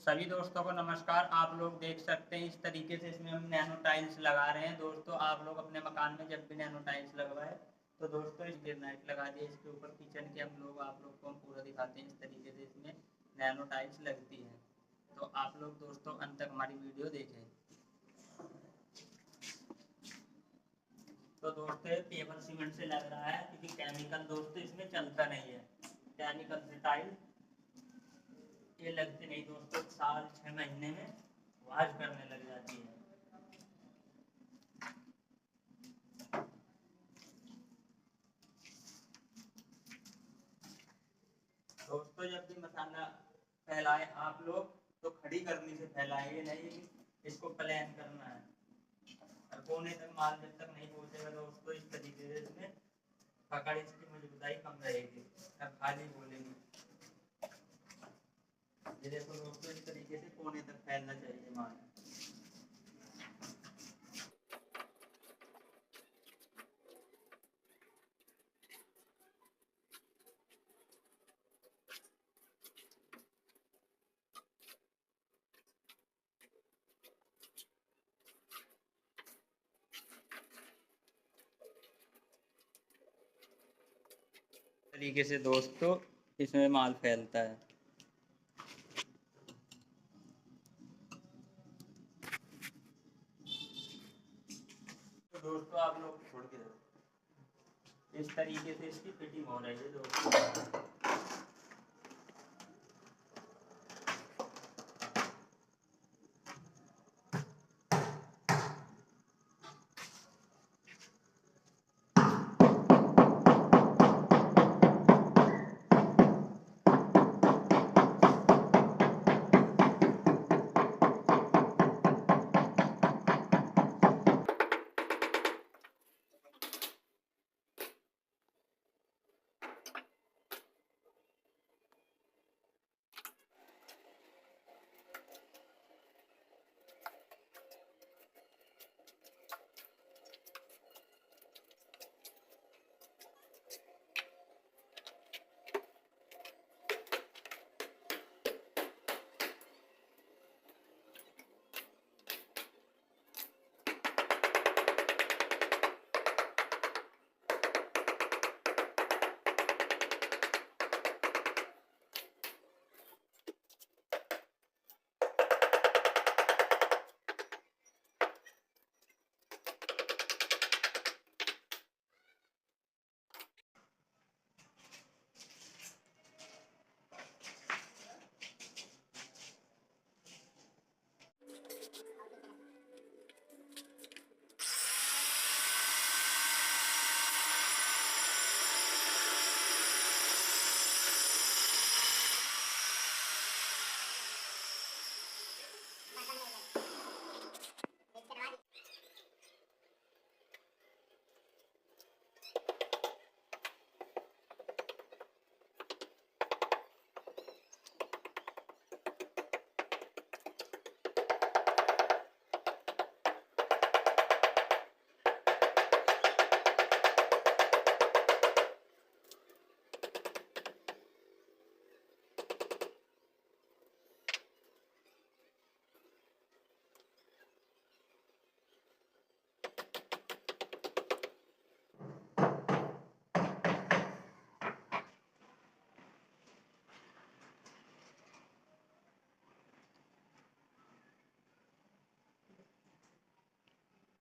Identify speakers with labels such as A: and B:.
A: सभी दोस्तों को नमस्कार। आप लोग देख सकते हैं इस तरीके से इसमें हम नैनो टाइल्स लगा रहे हैं। दोस्तों आप लोग अपने मकान में जब भी नैनो टाइल्स लगवाए तो दोस्तों इस नाइट लगा दिए इसके ऊपर किचन के हम लोग आप लोग को हम पूरा दिखाते हैं इस तरीके से इसमें नैनो टाइल्स लगती है। तो आप लोग दोस्तों अंत तक हमारी वीडियो देखें। तो दोस्तों पेपर सीमेंट से लग रहा है क्योंकि केमिकल दोस्तों इसमें चलता नहीं है। केमिकल से टाइल ये लगती नहीं दोस्तों, साल 6 महीने में वाश करने लग जाती है। दोस्तों जब भी मसाला फैलाए आप लोग तो खड़ी करनी से फैलाएंगे, नहीं इसको प्लेन करना है। और कोने तक माल जब तक नहीं पहुंचेगा दोस्तों इस तरीके से इसमें पकड़ इसकी मजबूताई कम रहेगी, अब खाली बोलेंगे। ये देखो दोस्तों इस तरीके से कोने तक फैलना चाहिए माल। तरीके से दोस्तों इसमें माल फैलता है। तो दोस्तों आप लोग छोड़ के इस तरीके से इसकी फिटिंग हो रही है दोस्तों।